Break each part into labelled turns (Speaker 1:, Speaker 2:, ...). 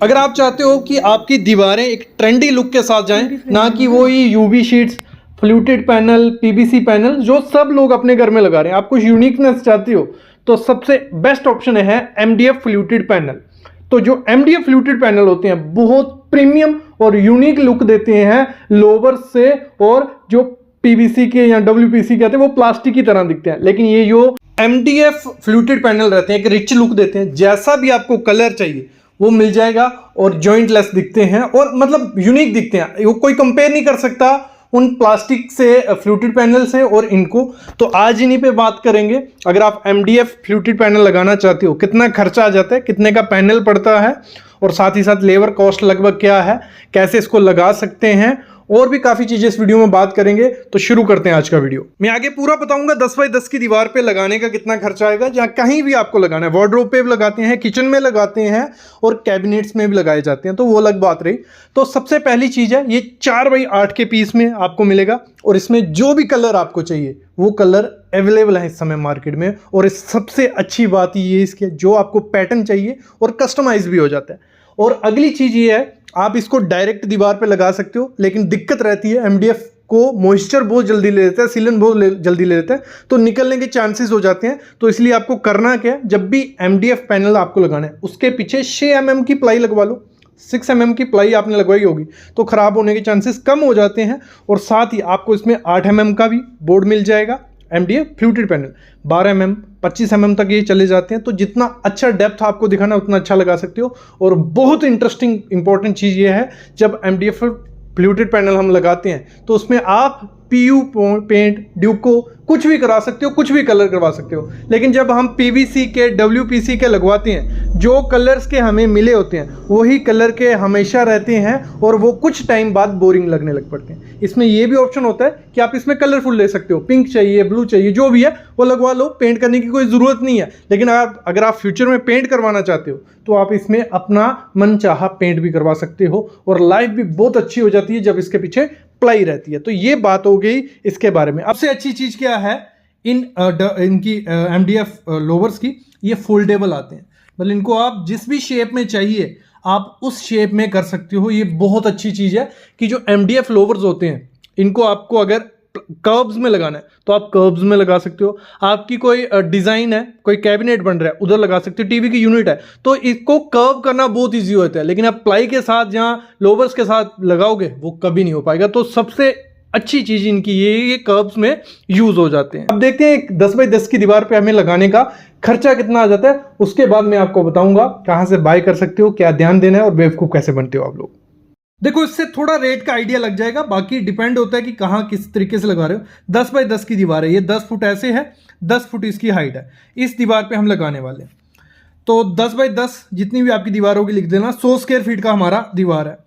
Speaker 1: अगर आप चाहते हो कि आपकी दीवारें एक ट्रेंडी लुक के साथ जाएं, ना कि वो ये UV sheets, fluted panel, PVC panel जो सब लोग अपने घर में लगा रहे हैं, आप कुछ यूनिकनेस चाहती हो तो सबसे बेस्ट ऑप्शन है एमडीएफ फ्लूटेड पैनल। तो जो एमडीएफ फ्लूटेड पैनल होते हैं बहुत प्रीमियम और यूनिक लुक देते हैं लोवर्स से, और जो पीवीसी के या डब्ल्यूपीसी कहते हैं वो प्लास्टिक की तरह दिखते हैं, लेकिन ये जो एमडीएफ फ्लूटेड पैनल रहते हैं एक रिच लुक देते हैं। जैसा भी आपको कलर चाहिए वो मिल जाएगा और जॉइंटलेस दिखते हैं और मतलब यूनिक दिखते हैं। वो कोई कंपेयर नहीं कर सकता उन प्लास्टिक से, फ्लूटेड पैनल से और इनको। तो आज इन्हीं पे बात करेंगे। अगर आप एमडीएफ फ्लूटेड पैनल लगाना चाहते हो, कितना खर्चा आ जाता है, कितने का पैनल पड़ता है, और साथ ही साथ लेबर कॉस्ट लगभग क्या है, कैसे इसको लगा सकते हैं, और भी काफ़ी चीज़ें इस वीडियो में बात करेंगे। तो शुरू करते हैं आज का वीडियो। मैं आगे पूरा बताऊंगा 10 बाई 10 की दीवार पे लगाने का कितना खर्चा आएगा, जहाँ कहीं भी आपको लगाना है। वार्डरोब पे भी लगाते हैं, किचन में लगाते हैं और कैबिनेट्स में भी लगाए जाते हैं, तो वो अलग बात रही। तो सबसे पहली चीज़ है ये 4 बाई 8 के पीस में आपको मिलेगा, और इसमें जो भी कलर आपको चाहिए वो कलर अवेलेबल है इस समय मार्केट में। और इस सबसे अच्छी बात ये इसके जो आपको पैटर्न चाहिए और कस्टमाइज भी हो जाता है। और अगली चीज़ ये है आप इसको डायरेक्ट दीवार पे लगा सकते हो, लेकिन दिक्कत रहती है एमडीएफ को मॉइस्चर बहुत जल्दी ले लेता है, सीलन बहुत जल्दी ले लेता है, तो निकलने के चांसेस हो जाते हैं। तो इसलिए आपको करना क्या है, जब भी एमडीएफ पैनल आपको लगाना है उसके पीछे 6 mm की प्लाई लगवा लो। 6 mm की प्लाई आपने लगवाई होगी तो खराब होने के चांसेस कम हो जाते हैं। और साथ ही आपको इसमें 8 mm का भी बोर्ड मिल जाएगा। MDF fluted panel 12 mm 25 mm तक ये चले जाते हैं, तो जितना अच्छा डेप्थ आपको दिखाना उतना अच्छा लगा सकते हो। और बहुत इंटरेस्टिंग इंपॉर्टेंट चीज़ ये है, जब एमडीएफ फ्लूटेड पैनल हम लगाते हैं तो उसमें आप पीयू पेंट, ड्यूको कुछ भी करा सकते हो, कुछ भी कलर करवा सकते हो। लेकिन जब हम पीवीसी के, डब्ल्यूपीसी के लगवाते हैं, जो कलर्स के हमें मिले होते हैं वही कलर के हमेशा रहते हैं और वो कुछ टाइम बाद बोरिंग लगने लग पड़ते हैं। इसमें ये भी ऑप्शन होता है कि आप इसमें कलरफुल ले सकते हो, पिंक चाहिए, ब्लू चाहिए, जो भी है वो लगवा लो, पेंट करने की कोई ज़रूरत नहीं है। लेकिन अगर आप फ्यूचर में पेंट करवाना चाहते हो तो आप इसमें अपना मनचाहा पेंट भी करवा सकते हो, और लाइफ भी बहुत अच्छी हो जाती है जब इसके पीछे प्लाई रहती है। तो ये बात हो गई इसके बारे में। अब से अच्छी चीज़ क्या है इनकी एमडीएफ लोवर्स की, ये फोल्डेबल आते हैं। मतलब इनको आप जिस भी शेप में चाहिए आप उस शेप में कर सकते हो। ये बहुत अच्छी चीज़ है कि जो एमडीएफ लोवर्स होते हैं इनको आपको अगर कर्व्स में लगाना है तो आप कर्व्स में लगा सकते हो। आपकी कोई डिज़ाइन है, कोई कैबिनेट बन रहा है, उधर लगा सकते हो। टीवी की यूनिट है तो इसको कर्व करना बहुत इजी होता है, लेकिन आप प्लाई के साथ जहाँ लोवर्स के साथ लगाओगे वो कभी नहीं हो पाएगा। तो सबसे अच्छी चीज़ इनकी ये कर्व्स में यूज़ हो जाते हैं। अब देखते हैं 10 बाई 10 की दीवार पे हमें लगाने का खर्चा कितना आ जाता है, उसके बाद मैं आपको बताऊंगा कहाँ से बाय कर सकते हो, क्या ध्यान देना है और बेवकूफ़ कैसे बनते हो आप लोग। देखो इससे थोड़ा रेट का आइडिया लग जाएगा, बाकी डिपेंड होता है कि कहाँ किस तरीके से लगा रहे हो। 10 बाई 10 की दीवार है, ये 10 फुट ऐसे है, 10 फुट इसकी हाइट है। इस दीवार पे हम लगाने वाले हैं। तो 10 बाई 10 जितनी भी आपकी दीवार होगी लिख देना। 100 स्क्वायर फीट का हमारा दीवार है।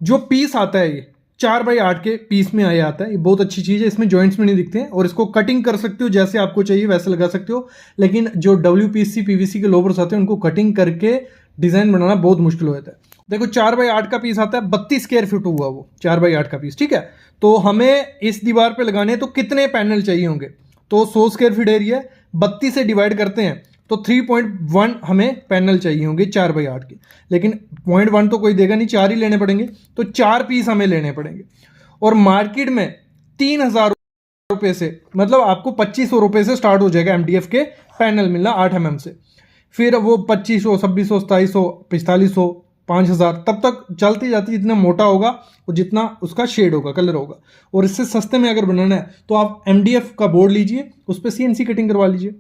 Speaker 1: जो पीस आता है ये 4 बाई 8 के पीस में आया आता है। ये बहुत अच्छी चीज़ है, इसमें जॉइंट्स में नहीं दिखते हैं, और इसको कटिंग कर सकते हो जैसे आपको चाहिए वैसे लगा सकते हो। लेकिन जो डब्ल्यूपीसी पीवीसी के लोवर्स आते हैं उनको कटिंग करके डिज़ाइन बनाना बहुत मुश्किल हो जाता है। देखो 4 बाई 8 का पीस आता है, 32 स्क्वायर फीट हुआ वो 4 बाई 8 का पीस, ठीक है। तो हमें इस दीवार पे लगाने तो कितने पैनल चाहिए होंगे, तो 100 स्क्वायर फीट एरिया 32 से डिवाइड करते हैं तो 3.1 हमें पैनल चाहिए होंगे 4 बाई 8 के। लेकिन 0.1 तो कोई देगा नहीं, 4 ही लेने पड़ेंगे, तो 4 पीस हमें लेने पड़ेंगे। और मार्केट में 3000 रुपये से, मतलब आपको 2500 रुपये से स्टार्ट हो जाएगा एमडीएफ के पैनल मिलना 8 mm से। फिर वो 2500, 2600, 2700, 4500, 5000 तब तक चलती जाती, जितना मोटा होगा और जितना उसका शेड होगा, कलर होगा। और इससे सस्ते में अगर बनाना है तो आप एमडीएफ का बोर्ड लीजिए, उस पर सीएनसी कटिंग करवा लीजिए।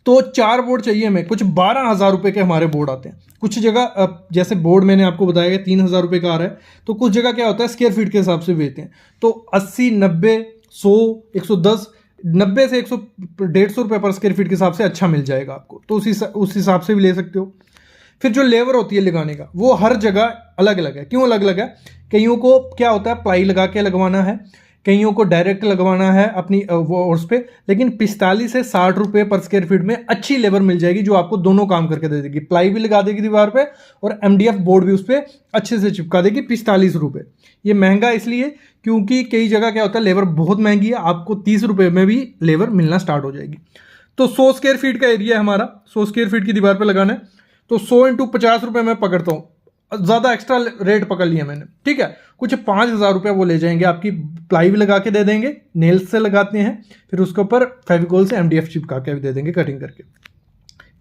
Speaker 1: तो 4 बोर्ड चाहिए हमें, कुछ 12,000 रुपये के हमारे बोर्ड आते हैं। कुछ जगह जैसे बोर्ड मैंने आपको बताया 3,000 रुपये का आ रहा है, तो कुछ जगह क्या होता है स्क्वायर फीट के हिसाब से बेचते हैं। तो 80, 90, 100, 110, 90 से 100, 150 रुपये पर स्क्वायर फीट के हिसाब से अच्छा मिल जाएगा आपको, तो उस हिसाब से भी ले सकते हो। फिर जो लेबर होती है लगाने का वो हर जगह अलग अलग है। क्यों अलग अलग है? कईयों को क्या होता है प्लाई लगा के लगवाना है, कईयों को डायरेक्ट लगवाना है अपनी वो उस पर। लेकिन 45 से 60 रुपये पर स्क्वायर फीट में अच्छी लेबर मिल जाएगी जो आपको दोनों काम करके दे देगी। प्लाई भी लगा देगी दीवार पे और एमडीएफ बोर्ड भी उस पर अच्छे से चिपका देगी। 45 रुपये। ये महंगा इसलिए क्योंकि कई जगह क्या होता है लेबर बहुत महंगी है, आपको 30 रुपये में भी लेबर मिलना स्टार्ट हो जाएगी। तो 100 स्क्वायर फीट का एरिया है हमारा, 100 स्क्वायर फीट की दीवार पर लगाना है। तो 100 इंटू 50 रुपये मैं पकड़ता हूँ, ज़्यादा एक्स्ट्रा रेट पकड़ लिया मैंने, ठीक है। कुछ 5,000 रुपये वो ले जाएंगे, आपकी प्लाई भी लगा के दे देंगे, नेल्स से लगाते हैं, फिर उसके ऊपर फेविकोल से MDF चिपका के भी दे देंगे कटिंग करके।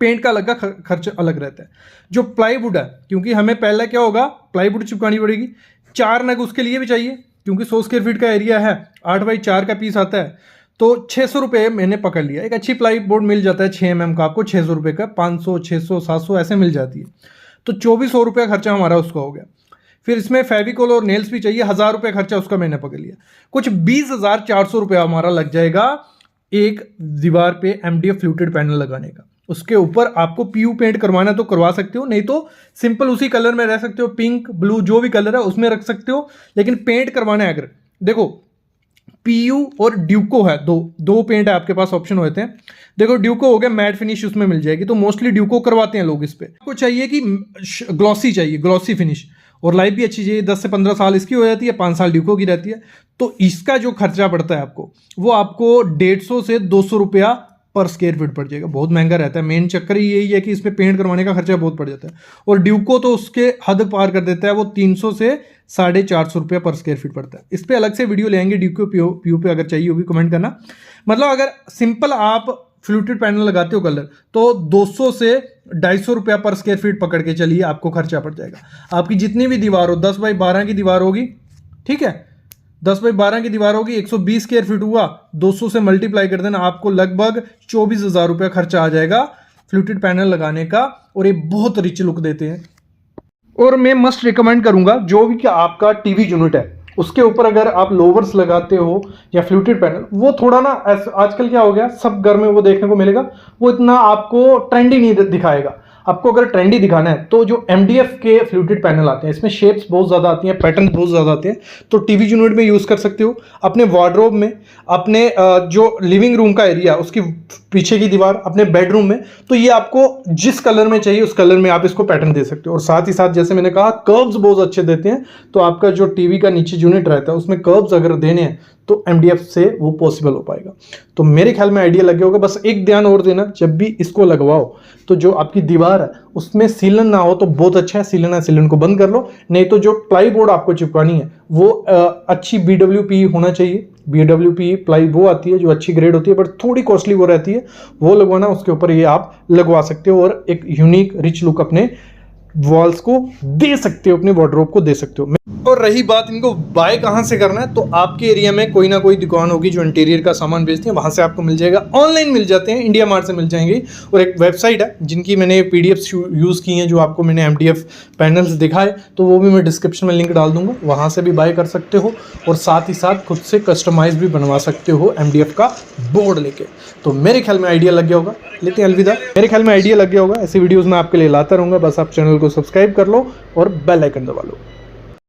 Speaker 1: पेंट का अलग का खर्च अलग रहता है। जो प्लाईवुड है, क्योंकि हमें पहले क्या होगा, प्लाईवुड चिपकानी पड़ेगी, 4 नग उसके लिए भी चाहिए, क्योंकि 100 स्क्वायर फीट का एरिया है, 8x4 का पीस आता है, तो 600 रुपये मैंने पकड़ लिया। एक अच्छी प्लाई बोर्ड मिल जाता है 6 mm का आपको 600 रुपये का, 500, 600, 700 ऐसे मिल जाती है, तो 2400 रुपये खर्चा हमारा उसका हो गया। फिर इसमें फेविकोल और नेल्स भी चाहिए, 1000 रुपये खर्चा उसका मैंने पकड़ लिया। कुछ 20,400 रुपये हमारा लग जाएगा एक दीवार पे MDF फ्लूटेड पैनल लगाने का। उसके ऊपर आपको PU पेंट करवाना तो करवा सकते हो, नहीं तो सिंपल उसी कलर में रह सकते हो, पिंक ब्लू जो भी कलर है उसमें रख सकते हो। लेकिन पेंट करवाना है, अगर देखो PU और ड्यूको है, दो पेंट है आपके पास, ऑप्शन होते हैं। देखो ड्यूको हो गया, मैट फिनिश उसमें मिल जाएगी, तो मोस्टली ड्यूको करवाते हैं लोग। इस पे आपको चाहिए कि ग्लॉसी चाहिए, ग्लॉसी फिनिश, और लाइफ भी अच्छी चाहिए। 10 से 15 साल इसकी हो जाती है, 5 साल ड्यूको की रहती है। तो इसका जो खर्चा पड़ता है आपको, वो आपको 150 से 200 रुपया पर स्क्वायर फीट पड़ जाएगा। बहुत महंगा रहता है। मेन चक्कर ही यही है कि इसमें पेंट करवाने का खर्चा बहुत पड़ जाता है, और ड्यूको तो उसके हद पार कर देता है, वो 300 से 450 रुपया पर स्क्वायर फीट पड़ता है। इस पर अलग से वीडियो लेंगे, ड्यूको PU पे अगर चाहिए होगी कमेंट करना। मतलब अगर सिंपल आप फ्लूटेड पैनल लगाते हो कलर, तो 200 से 250 रुपया पर स्क्वायर फीट पकड़ के चलिए, आपको खर्चा पड़ जाएगा। आपकी जितनी भी दीवार हो, 10x12 की दीवार होगी, ठीक है, 10x12 की दीवार होगी, 120 स्क्वायर फीट हुआ, 200 से मल्टीप्लाई कर देना, आपको लगभग 24,000 रुपया खर्चा आ जाएगा फ्लूटेड पैनल लगाने का, और ये बहुत रिच लुक देते हैं। और मैं मस्ट रिकमेंड करूंगा, जो भी कि आपका टीवी यूनिट है उसके ऊपर अगर आप लोवर्स लगाते हो या फ्लूटेड पैनल, वो थोड़ा ना आजकल क्या हो गया, सब घर में वो देखने को मिलेगा, वो इतना आपको ट्रेंडी नहीं दिखाएगा। आपको अगर ट्रेंडी दिखाना है तो जो MDF के फ्लूटेड पैनल आते हैं, इसमें शेप्स बहुत ज़्यादा आती हैं, पैटर्न बहुत ज़्यादा आते हैं, तो टीवी यूनिट में यूज़ कर सकते हो, अपने वार्डरोब में, अपने जो लिविंग रूम का एरिया उसकी पीछे की दीवार, अपने बेडरूम में। तो ये आपको जिस कलर में चाहिए उस कलर में आप इसको पैटर्न दे सकते हो। और साथ ही साथ जैसे मैंने कहा, कर्व्स बहुत अच्छे देते हैं, तो आपका जो टीवी का नीचे यूनिट रहता है उसमें कर्व्स अगर देने हैं तो MDF से वो पॉसिबल हो पाएगा। तो मेरे ख्याल में आइडिया लग गया होगा। बस एक ध्यान और देना, जब भी इसको लगवाओ तो जो आपकी दीवार है उसमें सीलन ना हो तो बहुत अच्छा है, सीलन है, सीलन को बंद कर लो। नहीं तो जो प्लाई बोर्ड आपको चिपकानी है वो अच्छी BWP होना चाहिए। BWP प्लाई वो आती है जो अच्छी ग्रेड होती है, बट थोड़ी कॉस्टली वो रहती है, वो लगवाना, उसके ऊपर ये आप लगवा सकते हो और एक यूनिक रिच लुक अपने वॉल्स को दे सकते हो, अपने वार्डरोब को दे सकते हो। और रही बात इनको बाय कहाँ से करना है, तो आपके एरिया में कोई ना कोई दुकान होगी जो इंटीरियर का सामान बेचती है, वहाँ से आपको मिल जाएगा। ऑनलाइन मिल जाते हैं, इंडिया मार्ट से मिल जाएंगे। और एक वेबसाइट है जिनकी मैंने PDFs यूज़ की हैं, जो आपको मैंने MDF पैनल्स दिखाए, तो वो भी मैं डिस्क्रिप्शन में लिंक डाल दूंगा, वहाँ से भी बाय कर सकते हो। और साथ ही साथ खुद से कस्टमाइज भी बनवा सकते हो MDF का बोर्ड लेके। तो मेरे ख्याल में आइडिया लग गया होगा। लेते हैं अलविदा। मेरे ख्याल में आइडिया लग गया होगा। ऐसी वीडियोज़ मैं आपके लिए लाता रहूँगा, बस आप चैनल को सब्सक्राइब कर लो और बेल आइकन दबा लो।